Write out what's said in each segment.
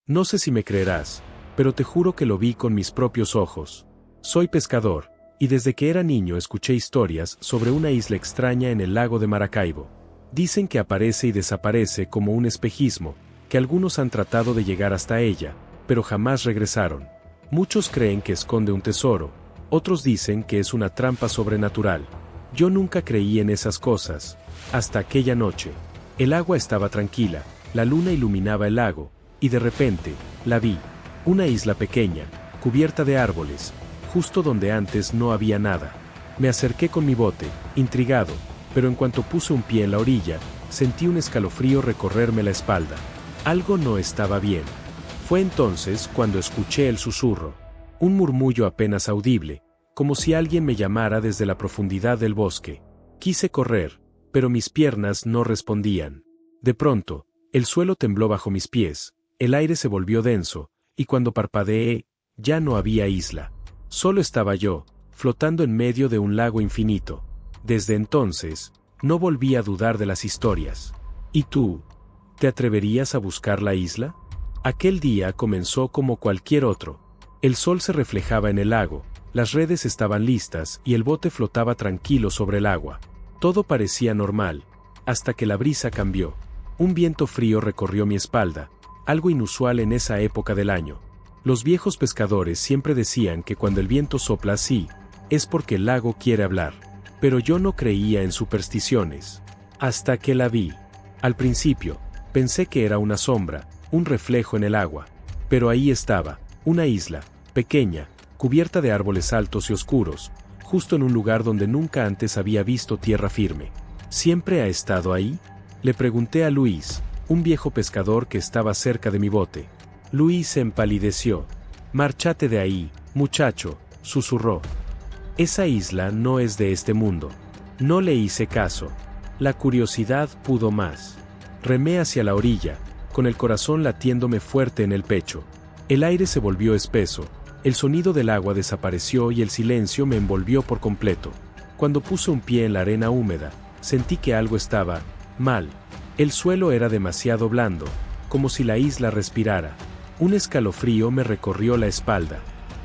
No sé si me creerás, pero te juro que lo vi con mis propios ojos. Soy pescador, y desde que era niño escuché historias sobre una isla extraña en el lago de Maracaibo. Dicen que aparece y desaparece como un espejismo, que algunos han tratado de llegar hasta ella, pero jamás regresaron. Muchos creen que esconde un tesoro, otros dicen que es una trampa sobrenatural. Yo nunca creí en esas cosas, hasta aquella noche. El agua estaba tranquila, la luna iluminaba el lago, y de repente, la vi. Una isla pequeña, cubierta de árboles, justo donde antes no había nada. Me acerqué con mi bote, intrigado, pero en cuanto puse un pie en la orilla, sentí un escalofrío recorrerme la espalda. Algo no estaba bien. Fue entonces cuando escuché el susurro, un murmullo apenas audible, como si alguien me llamara desde la profundidad del bosque. Quise correr, pero mis piernas no respondían. De pronto, el suelo tembló bajo mis pies, el aire se volvió denso, y cuando parpadeé, ya no había isla. Solo estaba yo, flotando en medio de un lago infinito. Desde entonces, no volví a dudar de las historias. ¿Y tú? ¿Te atreverías a buscar la isla? Aquel día comenzó como cualquier otro. El sol se reflejaba en el lago, las redes estaban listas y el bote flotaba tranquilo sobre el agua. Todo parecía normal, hasta que la brisa cambió. Un viento frío recorrió mi espalda, algo inusual en esa época del año. Los viejos pescadores siempre decían que cuando el viento sopla así, es porque el lago quiere hablar. Pero yo no creía en supersticiones. Hasta que la vi. Al principio, pensé que era una sombra, un reflejo en el agua. Pero ahí estaba, una isla, pequeña, cubierta de árboles altos y oscuros, justo en un lugar donde nunca antes había visto tierra firme. ¿Siempre ha estado ahí? Le pregunté a Luis, un viejo pescador que estaba cerca de mi bote. Luis se empalideció. «Márchate de ahí, muchacho», susurró. «Esa isla no es de este mundo». No le hice caso. La curiosidad pudo más. Remé hacia la orilla, con el corazón latiéndome fuerte en el pecho. El aire se volvió espeso, el sonido del agua desapareció y el silencio me envolvió por completo. Cuando puse un pie en la arena húmeda, sentí que algo estaba mal. El suelo era demasiado blando, como si la isla respirara. Un escalofrío me recorrió la espalda.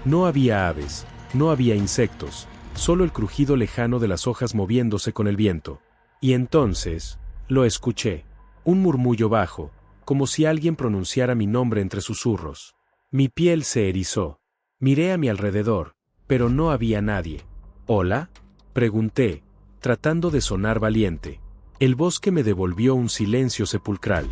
No había aves, no había insectos, solo el crujido lejano de las hojas moviéndose con el viento. Y entonces, lo escuché. Un murmullo bajo, como si alguien pronunciara mi nombre entre susurros. Mi piel se erizó. Miré a mi alrededor, pero no había nadie. ¿Hola?, pregunté, tratando de sonar valiente. El bosque me devolvió un silencio sepulcral.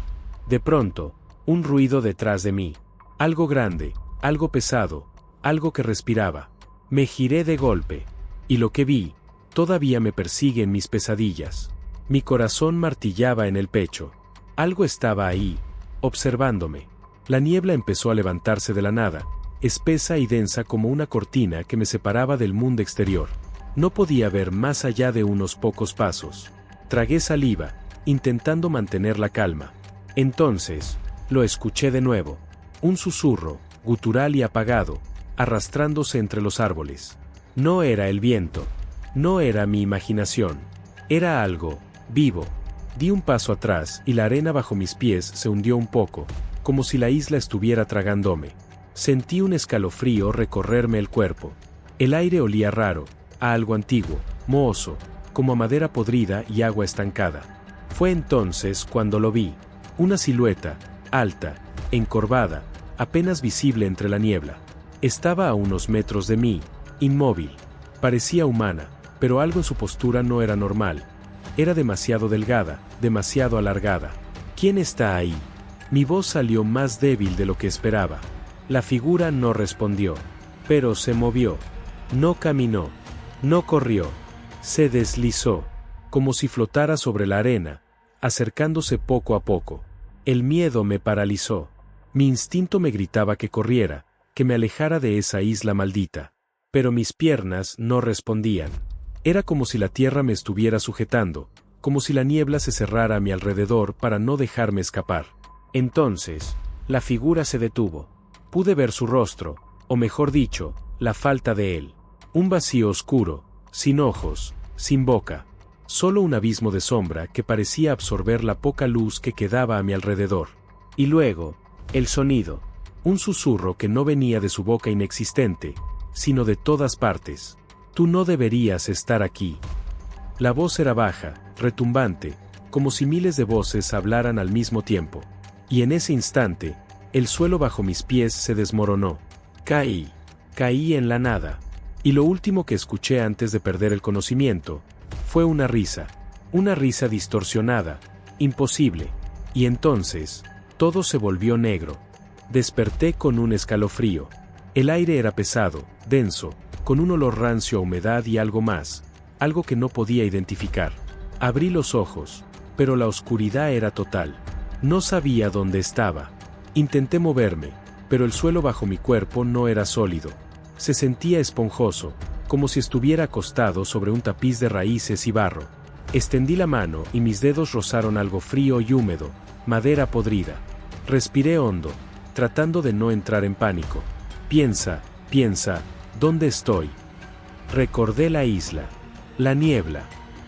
De pronto, un ruido detrás de mí. Algo grande, algo pesado, algo que respiraba. Me giré de golpe. Y lo que vi, todavía me persigue en mis pesadillas. Mi corazón martillaba en el pecho. Algo estaba ahí, observándome. La niebla empezó a levantarse de la nada, espesa y densa como una cortina que me separaba del mundo exterior. No podía ver más allá de unos pocos pasos. Tragué saliva, intentando mantener la calma. Entonces, lo escuché de nuevo. Un susurro, gutural y apagado, arrastrándose entre los árboles. No era el viento. No era mi imaginación. Era algo vivo. Di un paso atrás y la arena bajo mis pies se hundió un poco, como si la isla estuviera tragándome. Sentí un escalofrío recorrerme el cuerpo. El aire olía raro, a algo antiguo, mohoso, como a madera podrida y agua estancada. Fue entonces cuando lo vi. Una silueta, alta, encorvada, apenas visible entre la niebla. Estaba a unos metros de mí, inmóvil. Parecía humana, pero algo en su postura no era normal. Era demasiado delgada, demasiado alargada. ¿Quién está ahí? Mi voz salió más débil de lo que esperaba. La figura no respondió, pero se movió. No caminó, no corrió. Se deslizó, como si flotara sobre la arena, acercándose poco a poco. El miedo me paralizó. Mi instinto me gritaba que corriera, que me alejara de esa isla maldita. Pero mis piernas no respondían. Era como si la tierra me estuviera sujetando, como si la niebla se cerrara a mi alrededor para no dejarme escapar. Entonces, la figura se detuvo. Pude ver su rostro, o mejor dicho, la falta de él. Un vacío oscuro, sin ojos, sin boca. Solo un abismo de sombra que parecía absorber la poca luz que quedaba a mi alrededor. Y luego, el sonido. Un susurro que no venía de su boca inexistente, sino de todas partes. Tú no deberías estar aquí. La voz era baja, retumbante, como si miles de voces hablaran al mismo tiempo. Y en ese instante, el suelo bajo mis pies se desmoronó. Caí en la nada. Y lo último que escuché antes de perder el conocimiento, fue una risa distorsionada, imposible. Y entonces, todo se volvió negro. Desperté con un escalofrío. El aire era pesado, denso, con un olor rancio a humedad y algo más, algo que no podía identificar. Abrí los ojos, pero la oscuridad era total. No sabía dónde estaba. Intenté moverme, pero el suelo bajo mi cuerpo no era sólido. Se sentía esponjoso, como si estuviera acostado sobre un tapiz de raíces y barro. Extendí la mano y mis dedos rozaron algo frío y húmedo, madera podrida. Respiré hondo, tratando de no entrar en pánico. Piensa, ¿dónde estoy? Recordé la isla, la niebla,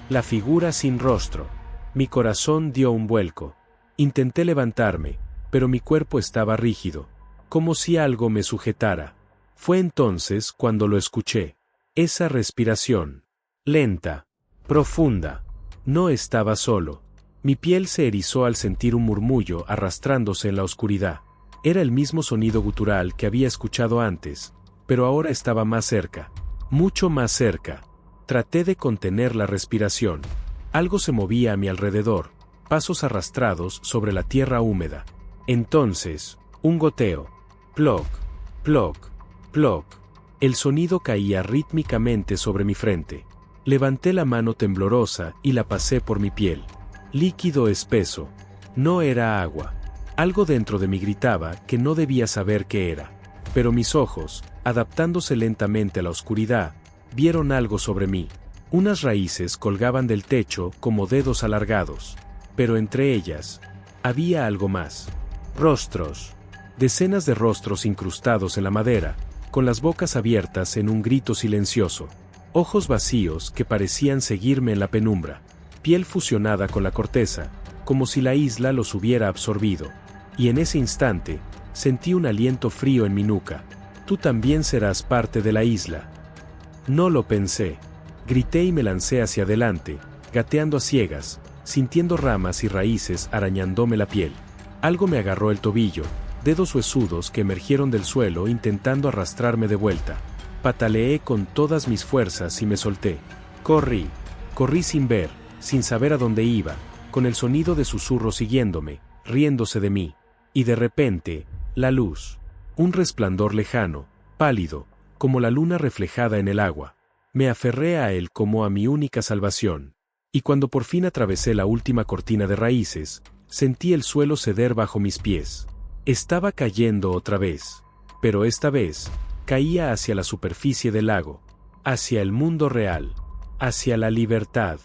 la figura sin rostro. Mi corazón dio un vuelco. Intenté levantarme, pero mi cuerpo estaba rígido, como si algo me sujetara. Fue entonces cuando lo escuché. Esa respiración. Lenta. Profunda. No estaba solo. Mi piel se erizó al sentir un murmullo arrastrándose en la oscuridad. Era el mismo sonido gutural que había escuchado antes, pero ahora estaba más cerca. Mucho más cerca. Traté de contener la respiración. Algo se movía a mi alrededor, pasos arrastrados sobre la tierra húmeda. Entonces, un goteo. Ploc, ploc, ploc. El sonido caía rítmicamente sobre mi frente. Levanté la mano temblorosa y la pasé por mi piel. Líquido espeso. No era agua. Algo dentro de mí gritaba que no debía saber qué era. Pero mis ojos, adaptándose lentamente a la oscuridad, vieron algo sobre mí. Unas raíces colgaban del techo como dedos alargados. Pero entre ellas, había algo más. Rostros. Decenas de rostros incrustados en la madera, con las bocas abiertas en un grito silencioso. Ojos vacíos que parecían seguirme en la penumbra. Piel fusionada con la corteza, como si la isla los hubiera absorbido. Y en ese instante, sentí un aliento frío en mi nuca. Tú también serás parte de la isla. No lo pensé. Grité y me lancé hacia adelante, gateando a ciegas, sintiendo ramas y raíces arañándome la piel. Algo me agarró el tobillo, dedos huesudos que emergieron del suelo intentando arrastrarme de vuelta. Pataleé con todas mis fuerzas y me solté. Corrí sin ver, sin saber a dónde iba, con el sonido de susurros siguiéndome, riéndose de mí. Y de repente, la luz. Un resplandor lejano, pálido, como la luna reflejada en el agua. Me aferré a él como a mi única salvación. Y cuando por fin atravesé la última cortina de raíces, sentí el suelo ceder bajo mis pies. Estaba cayendo otra vez. Pero esta vez, caía hacia la superficie del lago. Hacia el mundo real. Hacia la libertad.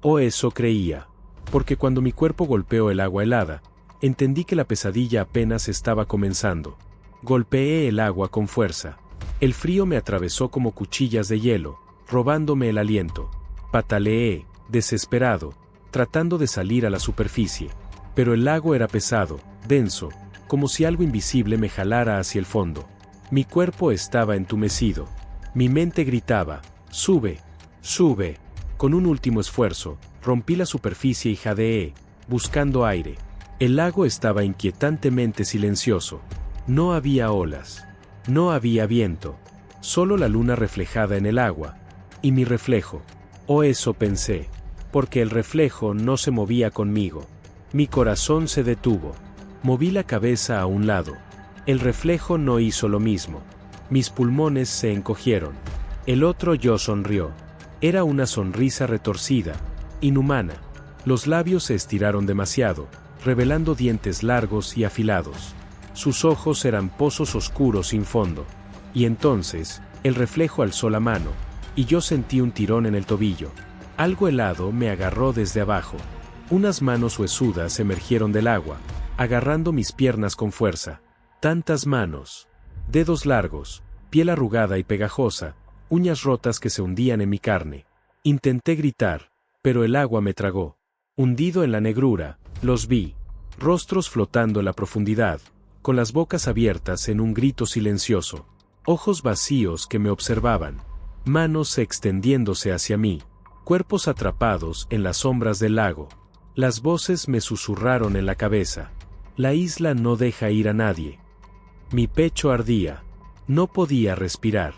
O eso creía. Porque cuando mi cuerpo golpeó el agua helada, entendí que la pesadilla apenas estaba comenzando. Golpeé el agua con fuerza. El frío me atravesó como cuchillas de hielo, robándome el aliento. Pataleé, desesperado, tratando de salir a la superficie. Pero el lago era pesado, denso, como si algo invisible me jalara hacia el fondo. Mi cuerpo estaba entumecido. Mi mente gritaba, sube, sube. Con un último esfuerzo, rompí la superficie y jadeé, buscando aire. El lago estaba inquietantemente silencioso. No había olas. No había viento. Solo la luna reflejada en el agua. Y mi reflejo. O eso pensé. Porque el reflejo no se movía conmigo. Mi corazón se detuvo. Moví la cabeza a un lado. El reflejo no hizo lo mismo. Mis pulmones se encogieron. El otro yo sonrió. Era una sonrisa retorcida, inhumana. Los labios se estiraron demasiado, revelando dientes largos y afilados. Sus ojos eran pozos oscuros sin fondo. Y entonces, el reflejo alzó la mano, y yo sentí un tirón en el tobillo. Algo helado me agarró desde abajo. Unas manos huesudas emergieron del agua, agarrando mis piernas con fuerza. Tantas manos. Dedos largos, piel arrugada y pegajosa, uñas rotas que se hundían en mi carne. Intenté gritar, pero el agua me tragó. Hundido en la negrura, los vi. Rostros flotando en la profundidad, con las bocas abiertas en un grito silencioso, ojos vacíos que me observaban, manos extendiéndose hacia mí, cuerpos atrapados en las sombras del lago. Las voces me susurraron en la cabeza. La isla no deja ir a nadie. Mi pecho ardía. No podía respirar.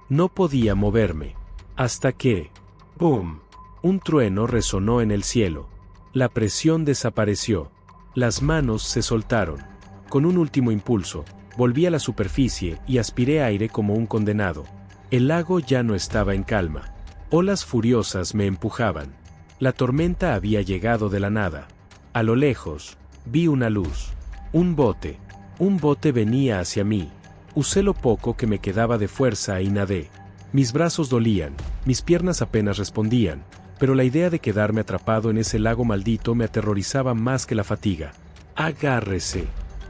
No podía moverme. Hasta que... ¡boom! Un trueno resonó en el cielo. La presión desapareció. Las manos se soltaron. Con un último impulso, volví a la superficie y aspiré aire como un condenado. El lago ya no estaba en calma. Olas furiosas me empujaban. La tormenta había llegado de la nada. A lo lejos, vi una luz. Un bote. Un bote venía hacia mí. Usé lo poco que me quedaba de fuerza y nadé. Mis brazos dolían, mis piernas apenas respondían, pero la idea de quedarme atrapado en ese lago maldito me aterrorizaba más que la fatiga. «Agárrese»,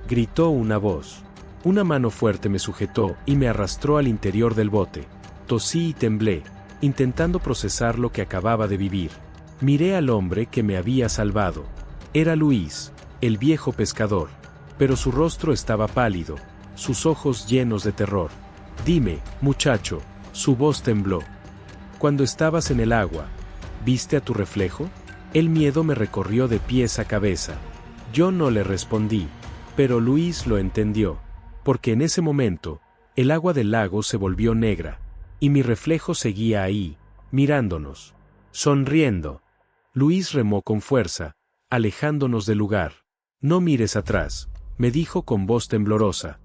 gritó una voz. Una mano fuerte me sujetó y me arrastró al interior del bote. Tosí y temblé, intentando procesar lo que acababa de vivir. Miré al hombre que me había salvado. Era Luis, el viejo pescador, pero su rostro estaba pálido, sus ojos llenos de terror. «Dime, muchacho», su voz tembló. «Cuando estabas en el agua, ¿viste a tu reflejo?» El miedo me recorrió de pies a cabeza. Yo no le respondí, pero Luis lo entendió, porque en ese momento, el agua del lago se volvió negra, y mi reflejo seguía ahí, mirándonos, sonriendo. Luis remó con fuerza, alejándonos del lugar. «No mires atrás», me dijo con voz temblorosa.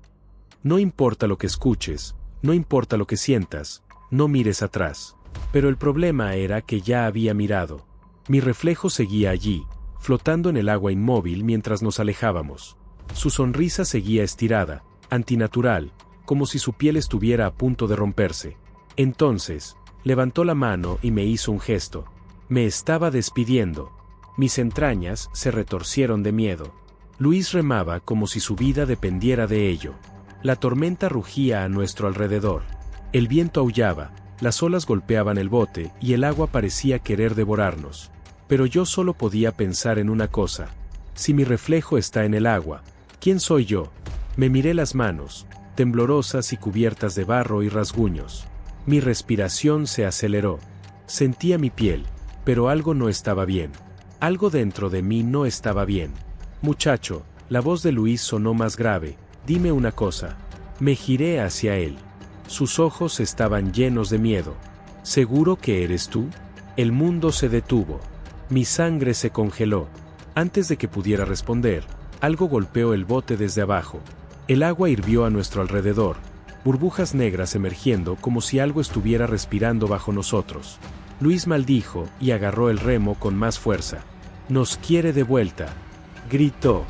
«No importa lo que escuches, no importa lo que sientas, no mires atrás». Pero el problema era que ya había mirado. Mi reflejo seguía allí, flotando en el agua inmóvil mientras nos alejábamos. Su sonrisa seguía estirada, antinatural, como si su piel estuviera a punto de romperse. Entonces, levantó la mano y me hizo un gesto. Me estaba despidiendo. Mis entrañas se retorcieron de miedo. Luis remaba como si su vida dependiera de ello. La tormenta rugía a nuestro alrededor. El viento aullaba, las olas golpeaban el bote y el agua parecía querer devorarnos. Pero yo solo podía pensar en una cosa. Si mi reflejo está en el agua, ¿quién soy yo? Me miré las manos, temblorosas y cubiertas de barro y rasguños. Mi respiración se aceleró. Sentía mi piel, pero algo no estaba bien. Algo dentro de mí no estaba bien. «Muchacho», la voz de Luis sonó más grave, «dime una cosa». Me giré hacia él. Sus ojos estaban llenos de miedo. «¿Seguro que eres tú?» El mundo se detuvo. Mi sangre se congeló. Antes de que pudiera responder, algo golpeó el bote desde abajo. El agua hirvió a nuestro alrededor, burbujas negras emergiendo como si algo estuviera respirando bajo nosotros. Luis maldijo y agarró el remo con más fuerza. «Nos quiere de vuelta», gritó.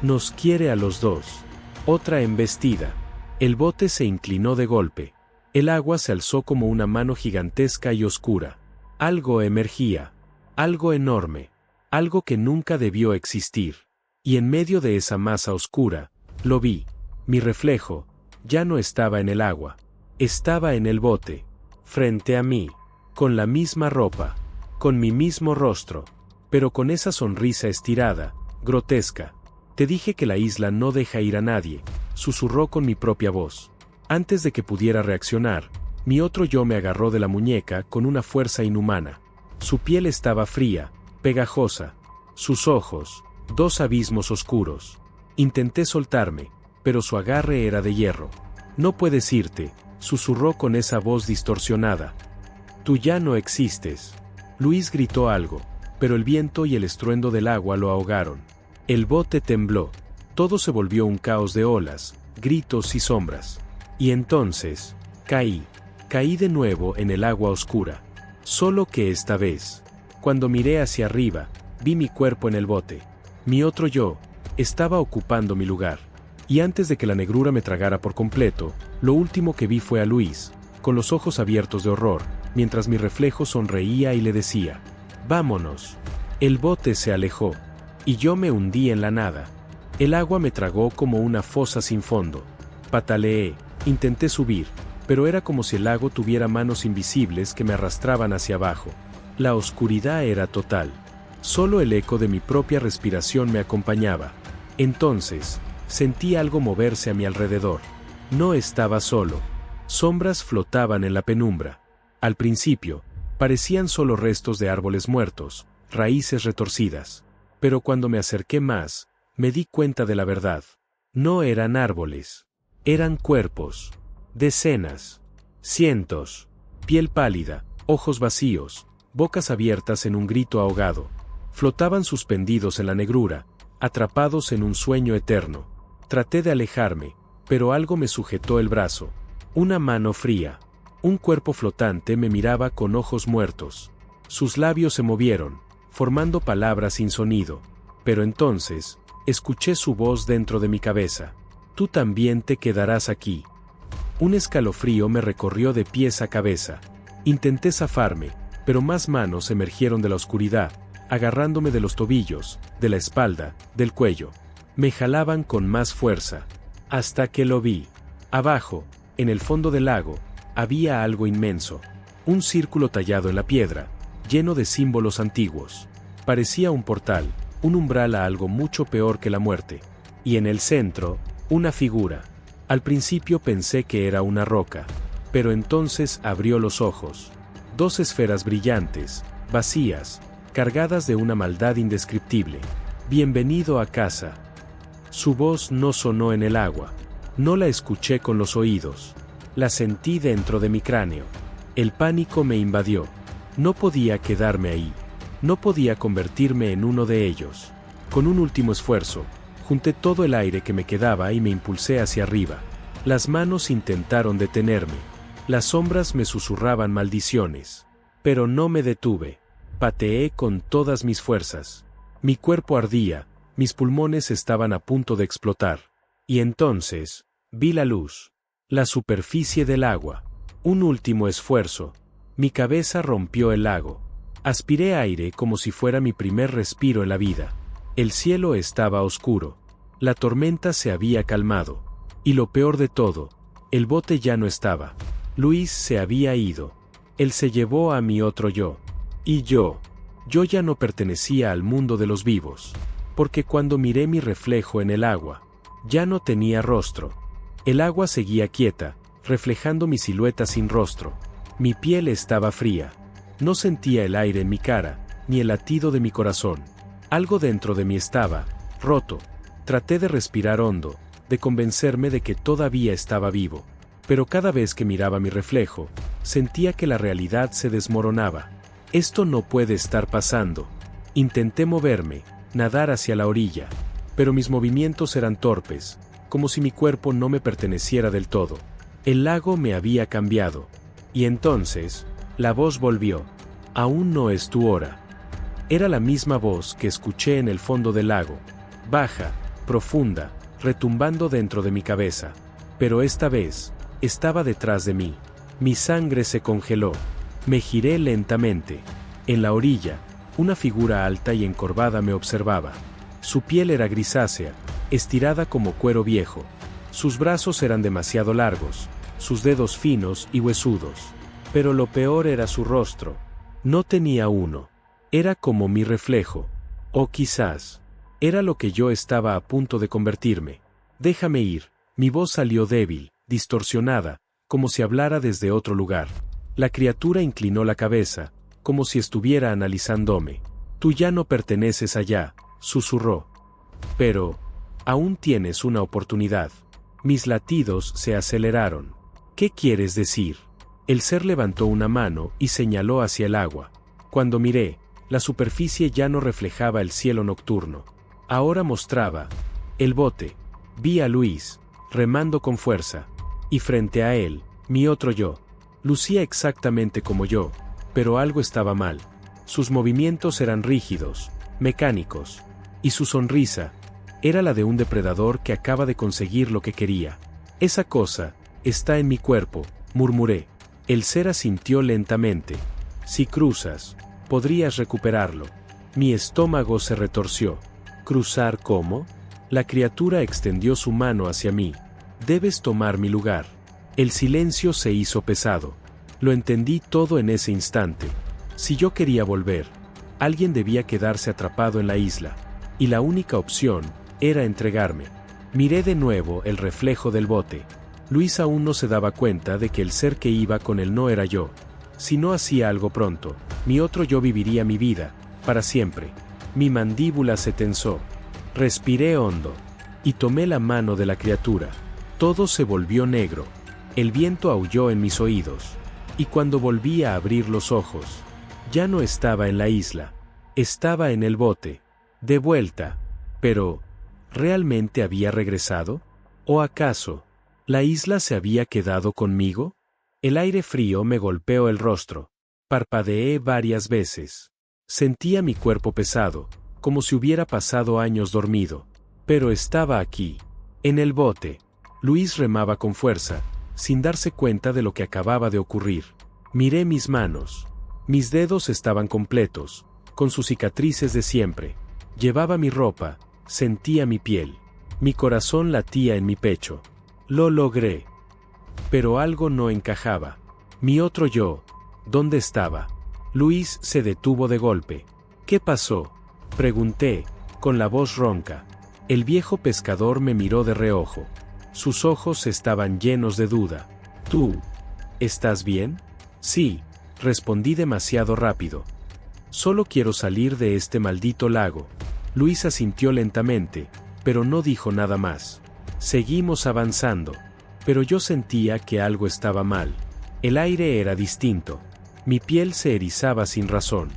«Nos quiere a los dos». Otra embestida. El bote se inclinó de golpe. El agua se alzó como una mano gigantesca y oscura. Algo emergía. Algo enorme. Algo que nunca debió existir. Y en medio de esa masa oscura, lo vi. Mi reflejo ya no estaba en el agua. Estaba en el bote. Frente a mí. Con la misma ropa. Con mi mismo rostro. Pero con esa sonrisa estirada, grotesca. «Te dije que la isla no deja ir a nadie», susurró con mi propia voz. Antes de que pudiera reaccionar, mi otro yo me agarró de la muñeca con una fuerza inhumana. Su piel estaba fría, pegajosa. Sus ojos, dos abismos oscuros. Intenté soltarme, pero su agarre era de hierro. «No puedes irte», susurró con esa voz distorsionada. «Tú ya no existes». Luis gritó algo, pero el viento y el estruendo del agua lo ahogaron. El bote tembló. Todo se volvió un caos de olas, gritos y sombras. Y entonces, caí de nuevo en el agua oscura. Solo que esta vez, cuando miré hacia arriba, vi mi cuerpo en el bote. Mi otro yo estaba ocupando mi lugar. Y antes de que la negrura me tragara por completo, lo último que vi fue a Luis, con los ojos abiertos de horror, mientras mi reflejo sonreía y le decía: «Vámonos». El bote se alejó, y yo me hundí en la nada. El agua me tragó como una fosa sin fondo. Pataleé, intenté subir, pero era como si el lago tuviera manos invisibles que me arrastraban hacia abajo. La oscuridad era total. Solo el eco de mi propia respiración me acompañaba. Entonces, Sentí algo moverse a mi alrededor. No estaba solo. Sombras flotaban en la penumbra. Al principio, parecían solo restos de árboles muertos, raíces retorcidas. Pero cuando me acerqué más, me di cuenta de la verdad. No eran árboles. Eran cuerpos. Decenas. Cientos. Piel pálida, ojos vacíos, bocas abiertas en un grito ahogado. Flotaban suspendidos en la negrura, atrapados en un sueño eterno. Traté de alejarme, pero algo me sujetó el brazo. Una mano fría. Un cuerpo flotante me miraba con ojos muertos. Sus labios se movieron, formando palabras sin sonido. Pero entonces, escuché su voz dentro de mi cabeza. Tú también te quedarás aquí. Un escalofrío me recorrió de pies a cabeza. Intenté zafarme, pero más manos emergieron de la oscuridad, agarrándome de los tobillos, de la espalda, del cuello. Me jalaban con más fuerza. Hasta que lo vi. Abajo, en el fondo del lago, había algo inmenso. Un círculo tallado en la piedra, lleno de símbolos antiguos. Parecía un portal, un umbral a algo mucho peor que la muerte. Y en el centro, una figura. Al principio pensé que era una roca, pero entonces abrió los ojos. Dos esferas brillantes, vacías, cargadas de una maldad indescriptible. Bienvenido a casa. Su voz no sonó en el agua. No la escuché con los oídos. La sentí dentro de mi cráneo. El pánico me invadió. No podía quedarme ahí. No podía convertirme en uno de ellos. Con un último esfuerzo, junté todo el aire que me quedaba y me impulsé hacia arriba. Las manos intentaron detenerme. Las sombras me susurraban maldiciones. Pero no me detuve. Pateé con todas mis fuerzas. Mi cuerpo ardía, mis pulmones estaban a punto de explotar. Y entonces, vi la luz. La superficie del agua. Un último esfuerzo. Mi cabeza rompió el lago. Aspiré aire como si fuera mi primer respiro en la vida. El cielo estaba oscuro. La tormenta se había calmado. Y lo peor de todo, el bote ya no estaba. Luis se había ido. Él se llevó a mi otro yo. Y yo ya no pertenecía al mundo de los vivos. Porque cuando miré mi reflejo en el agua, ya no tenía rostro. El agua seguía quieta, reflejando mi silueta sin rostro. Mi piel estaba fría. No sentía el aire en mi cara, ni el latido de mi corazón. Algo dentro de mí estaba roto. Traté de respirar hondo, de convencerme de que todavía estaba vivo. Pero cada vez que miraba mi reflejo, sentía que la realidad se desmoronaba. Esto no puede estar pasando. Intenté moverme, nadar hacia la orilla, pero mis movimientos eran torpes, como si mi cuerpo no me perteneciera del todo. El lago me había cambiado. Y entonces, la voz volvió. Aún no es tu hora. Era la misma voz que escuché en el fondo del lago, baja, profunda, retumbando dentro de mi cabeza. Pero esta vez, estaba detrás de mí. Mi sangre se congeló. Me giré lentamente. En la orilla, una figura alta y encorvada me observaba. Su piel era grisácea, estirada como cuero viejo. Sus brazos eran demasiado largos, sus dedos finos y huesudos. Pero lo peor era su rostro. No tenía uno. Era como mi reflejo. O quizás, era lo que yo estaba a punto de convertirme. Déjame ir. Mi voz salió débil, distorsionada, como si hablara desde otro lugar. La criatura inclinó la cabeza, como si estuviera analizándome. Tú ya no perteneces allá, susurró. Pero, aún tienes una oportunidad. Mis latidos se aceleraron. ¿Qué quieres decir? El ser levantó una mano y señaló hacia el agua. Cuando miré, la superficie ya no reflejaba el cielo nocturno. Ahora mostraba el bote. Vi a Luis, remando con fuerza. Y frente a él, mi otro yo. Lucía exactamente como yo, pero algo estaba mal. Sus movimientos eran rígidos, mecánicos. Y su sonrisa era la de un depredador que acaba de conseguir lo que quería. Esa cosa está en mi cuerpo, murmuré. El ser asintió lentamente. Si cruzas, podrías recuperarlo. Mi estómago se retorció. ¿Cruzar cómo? La criatura extendió su mano hacia mí. Debes tomar mi lugar. El silencio se hizo pesado. Lo entendí todo en ese instante. Si yo quería volver, alguien debía quedarse atrapado en la isla. Y la única opción era entregarme. Miré de nuevo el reflejo del bote. Luis aún no se daba cuenta de que el ser que iba con él no era yo. Si no hacía algo pronto, mi otro yo viviría mi vida, para siempre. Mi mandíbula se tensó. Respiré hondo. Y tomé la mano de la criatura. Todo se volvió negro. El viento aulló en mis oídos. Y cuando volví a abrir los ojos, ya no estaba en la isla. Estaba en el bote. De vuelta. Pero, ¿realmente había regresado? ¿O acaso, la isla se había quedado conmigo? El aire frío me golpeó el rostro. Parpadeé varias veces. Sentía mi cuerpo pesado, como si hubiera pasado años dormido. Pero estaba aquí, en el bote. Luis remaba con fuerza, sin darse cuenta de lo que acababa de ocurrir. Miré mis manos. Mis dedos estaban completos, con sus cicatrices de siempre. Llevaba mi ropa, sentía mi piel. Mi corazón latía en mi pecho. Lo logré. Pero algo no encajaba. Mi otro yo, ¿dónde estaba? Luis se detuvo de golpe. ¿Qué pasó?, pregunté, con la voz ronca. El viejo pescador me miró de reojo. Sus ojos estaban llenos de duda. ¿Tú estás bien? Sí, respondí demasiado rápido. Solo quiero salir de este maldito lago. Luis asintió lentamente, pero no dijo nada más. Seguimos avanzando. Pero yo sentía que algo estaba mal. El aire era distinto. Mi piel se erizaba sin razón.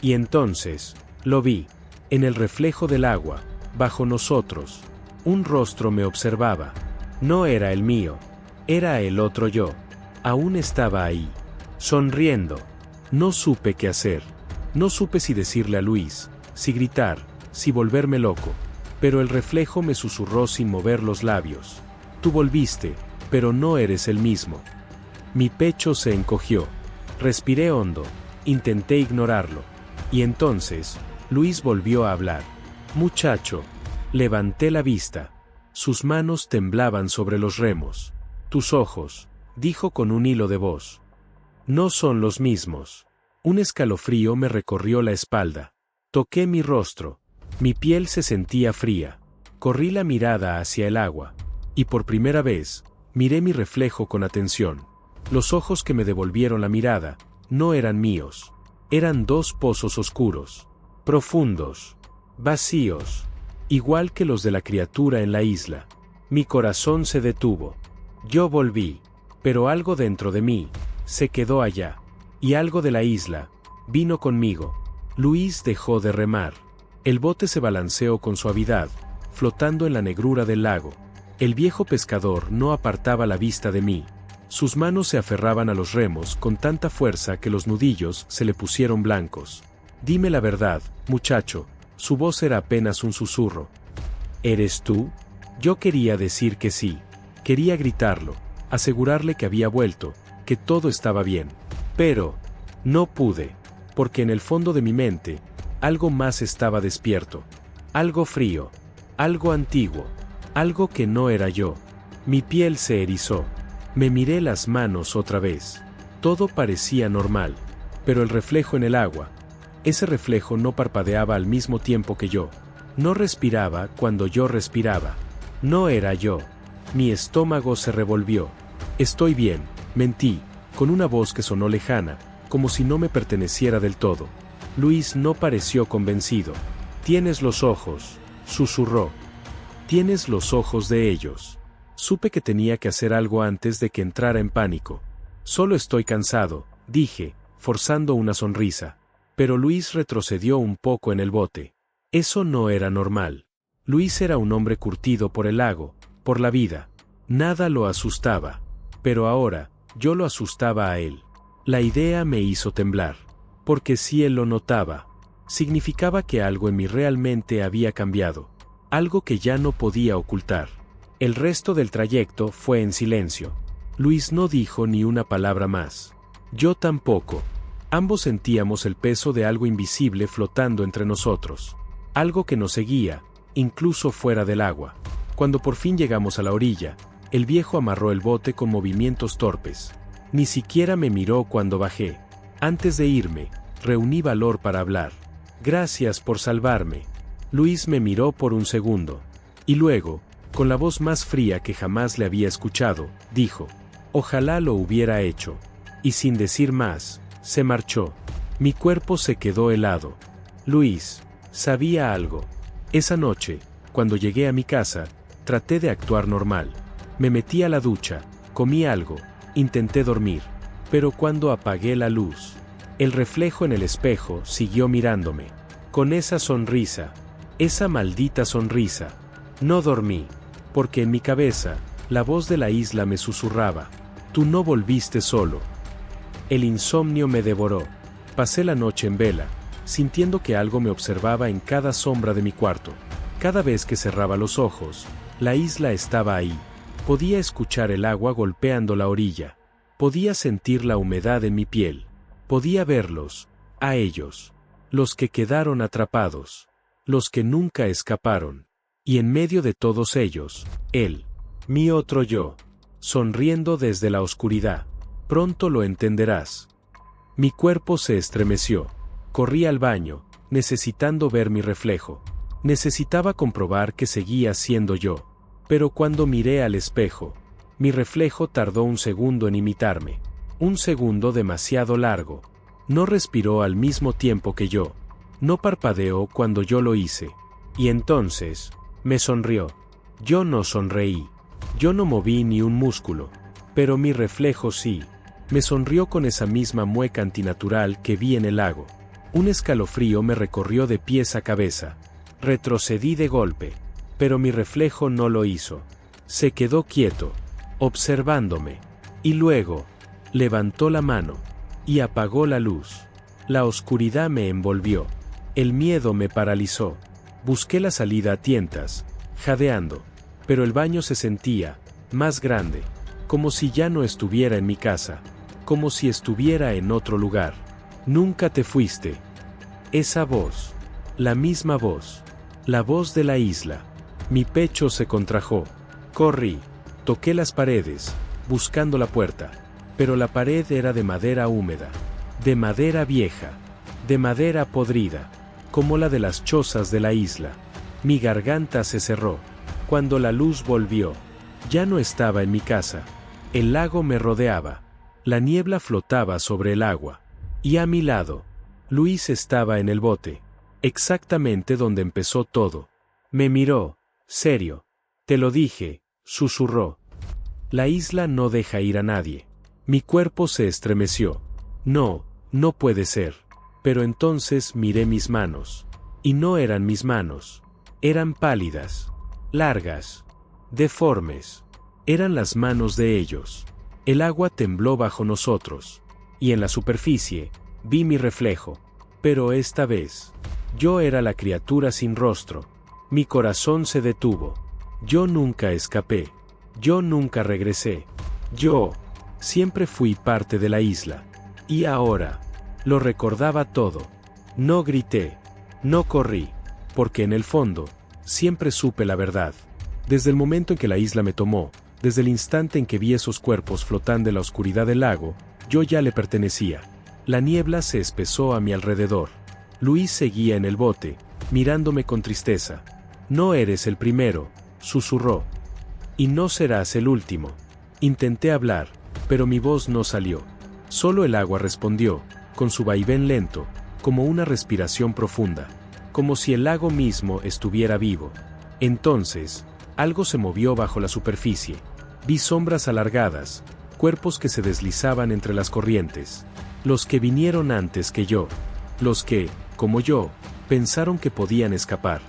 Y entonces, lo vi. En el reflejo del agua, bajo nosotros. Un rostro me observaba. No era el mío. Era el otro yo. Aún estaba ahí. Sonriendo. No supe qué hacer. No supe si decirle a Luis, si gritar, si volverme loco. Pero el reflejo me susurró sin mover los labios. Tú volviste, pero no eres el mismo. Mi pecho se encogió. Respiré hondo. Intenté ignorarlo. Y entonces, Luis volvió a hablar. Muchacho. Levanté la vista. Sus manos temblaban sobre los remos. Tus ojos, dijo con un hilo de voz. No son los mismos. Un escalofrío me recorrió la espalda. Toqué mi rostro. Mi piel se sentía fría. Corrí la mirada hacia el agua. Y por primera vez, miré mi reflejo con atención. Los ojos que me devolvieron la mirada, no eran míos. Eran dos pozos oscuros. Profundos. Vacíos. Igual que los de la criatura en la isla. Mi corazón se detuvo. Yo volví. Pero algo dentro de mí, se quedó allá. Y algo de la isla, vino conmigo. Luis dejó de remar. El bote se balanceó con suavidad, flotando en la negrura del lago. El viejo pescador no apartaba la vista de mí. Sus manos se aferraban a los remos con tanta fuerza que los nudillos se le pusieron blancos. Dime la verdad, muchacho. Su voz era apenas un susurro. ¿Eres tú? Yo quería decir que sí. Quería gritarlo, asegurarle que había vuelto, que todo estaba bien. Pero no pude, porque en el fondo de mi mente, algo más estaba despierto. Algo frío, algo antiguo, algo que no era yo. Mi piel se erizó. Me miré las manos otra vez. Todo parecía normal, pero el reflejo en el agua, ese reflejo no parpadeaba al mismo tiempo que yo. No respiraba cuando yo respiraba. No era yo. Mi estómago se revolvió. Estoy bien, mentí, con una voz que sonó lejana, como si no me perteneciera del todo. Luis no pareció convencido. Tienes los ojos, susurró. Tienes los ojos de ellos. Supe que tenía que hacer algo antes de que entrara en pánico. Solo estoy cansado, dije, forzando una sonrisa. Pero Luis retrocedió un poco en el bote. Eso no era normal. Luis era un hombre curtido por el lago, por la vida. Nada lo asustaba. Pero ahora, yo lo asustaba a él. La idea me hizo temblar. Porque si él lo notaba, significaba que algo en mí realmente había cambiado. Algo que ya no podía ocultar. El resto del trayecto fue en silencio. Luis no dijo ni una palabra más. Yo tampoco. Ambos sentíamos el peso de algo invisible flotando entre nosotros. Algo que nos seguía, incluso fuera del agua. Cuando por fin llegamos a la orilla, el viejo amarró el bote con movimientos torpes. Ni siquiera me miró cuando bajé. Antes de irme, reuní valor para hablar. Gracias por salvarme. Luis me miró por un segundo. Y luego, Con la voz más fría que jamás le había escuchado, dijo: «Ojalá lo hubiera hecho». Y sin decir más, se marchó. Mi cuerpo se quedó helado. Luis sabía algo. Esa noche, cuando llegué a mi casa, traté de actuar normal. Me metí a la ducha, comí algo, intenté dormir. Pero cuando apagué la luz, el reflejo en el espejo siguió mirándome. Con esa sonrisa. Esa maldita sonrisa. No dormí. Porque en mi cabeza, la voz de la isla me susurraba: «Tú no volviste solo». El insomnio me devoró. Pasé la noche en vela, sintiendo que algo me observaba en cada sombra de mi cuarto. Cada vez que cerraba los ojos, la isla estaba ahí. Podía escuchar el agua golpeando la orilla. Podía sentir la humedad en mi piel. Podía verlos, a ellos. Los que quedaron atrapados. Los que nunca escaparon. Y en medio de todos ellos, él, mi otro yo, sonriendo desde la oscuridad. Pronto lo entenderás. Mi cuerpo se estremeció. Corrí al baño, necesitando ver mi reflejo. Necesitaba comprobar que seguía siendo yo. Pero cuando miré al espejo, mi reflejo tardó un segundo en imitarme. Un segundo demasiado largo. No respiró al mismo tiempo que yo. No parpadeó cuando yo lo hice. Y entonces, me sonrió. Yo no sonreí. Yo no moví ni un músculo. Pero mi reflejo sí. Me sonrió con esa misma mueca antinatural que vi en el lago. Un escalofrío me recorrió de pies a cabeza. Retrocedí de golpe. Pero mi reflejo no lo hizo. Se quedó quieto, observándome. Y luego, levantó la mano. Y apagó la luz. La oscuridad me envolvió. El miedo me paralizó. Busqué la salida a tientas, jadeando. Pero el baño se sentía más grande. Como si ya no estuviera en mi casa. Como si estuviera en otro lugar. Nunca te fuiste. Esa voz. La misma voz. La voz de la isla. Mi pecho se contrajo. Corrí. Toqué las paredes, buscando la puerta. Pero la pared era de madera húmeda. De madera vieja. De madera podrida. Como la de las chozas de la isla. Mi garganta se cerró. Cuando la luz volvió. Ya no estaba en mi casa. El lago me rodeaba. La niebla flotaba sobre el agua. Y a mi lado, Luis estaba en el bote. Exactamente donde empezó todo. Me miró, serio. Te lo dije, susurró. La isla no deja ir a nadie. Mi cuerpo se estremeció. No, no puede ser. Pero entonces miré mis manos. Y no eran mis manos. Eran pálidas. Largas. Deformes. Eran las manos de ellos. El agua tembló bajo nosotros. Y en la superficie, vi mi reflejo. Pero esta vez, yo era la criatura sin rostro. Mi corazón se detuvo. Yo nunca escapé. Yo nunca regresé. Yo siempre fui parte de la isla. Y ahora, lo recordaba todo. No grité. No corrí. Porque en el fondo, siempre supe la verdad. Desde el momento en que la isla me tomó, desde el instante en que vi esos cuerpos flotando en la oscuridad del lago, yo ya le pertenecía. La niebla se espesó a mi alrededor. Luis seguía en el bote, mirándome con tristeza. No eres el primero, susurró. Y no serás el último. Intenté hablar, pero mi voz no salió. Solo el agua respondió, con su vaivén lento, como una respiración profunda. Como si el lago mismo estuviera vivo. Entonces, algo se movió bajo la superficie. Vi sombras alargadas, cuerpos que se deslizaban entre las corrientes. Los que vinieron antes que yo. Los que, como yo, pensaron que podían escapar.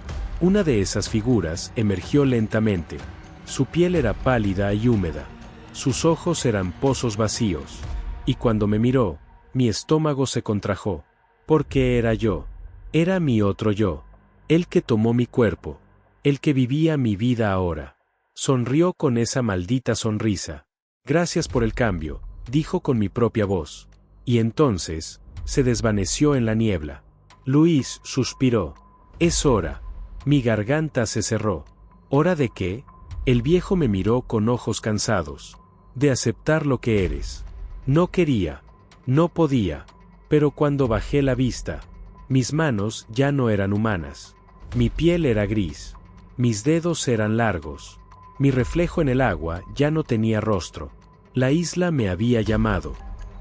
Una de esas figuras emergió lentamente. Su piel era pálida y húmeda. Sus ojos eran pozos vacíos. Y cuando me miró, mi estómago se contrajo. Porque era yo. Era mi otro yo. El que tomó mi cuerpo. El que vivía mi vida ahora. Sonrió con esa maldita sonrisa. Gracias por el cambio, dijo con mi propia voz. Y entonces, se desvaneció en la niebla. Luis suspiró. Es hora. Mi garganta se cerró. ¿Hora de qué? El viejo me miró con ojos cansados. De aceptar lo que eres. No quería. No podía. Pero cuando bajé la vista, mis manos ya no eran humanas. Mi piel era gris. Mis dedos eran largos. Mi reflejo en el agua ya no tenía rostro. La isla me había llamado.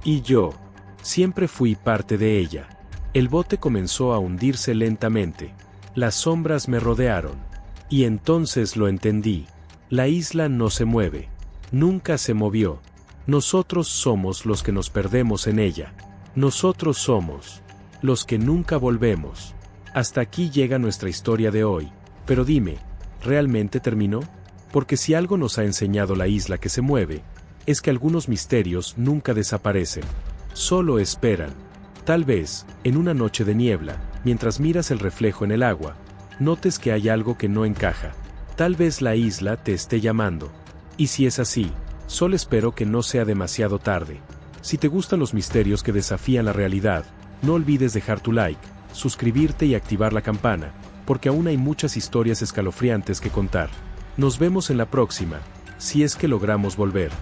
Y yo, siempre fui parte de ella. El bote comenzó a hundirse lentamente. Las sombras me rodearon. Y entonces lo entendí. La isla no se mueve. Nunca se movió. Nosotros somos los que nos perdemos en ella. Nosotros somos los que nunca volvemos. Hasta aquí llega nuestra historia de hoy. Pero dime, ¿realmente terminó? Porque si algo nos ha enseñado la isla que se mueve, es que algunos misterios nunca desaparecen. Solo esperan. Tal vez, en una noche de niebla, mientras miras el reflejo en el agua, notes que hay algo que no encaja. Tal vez la isla te esté llamando. Y si es así, solo espero que no sea demasiado tarde. Si te gustan los misterios que desafían la realidad, no olvides dejar tu like, suscribirte y activar la campana, porque aún hay muchas historias escalofriantes que contar. Nos vemos en la próxima, si es que logramos volver.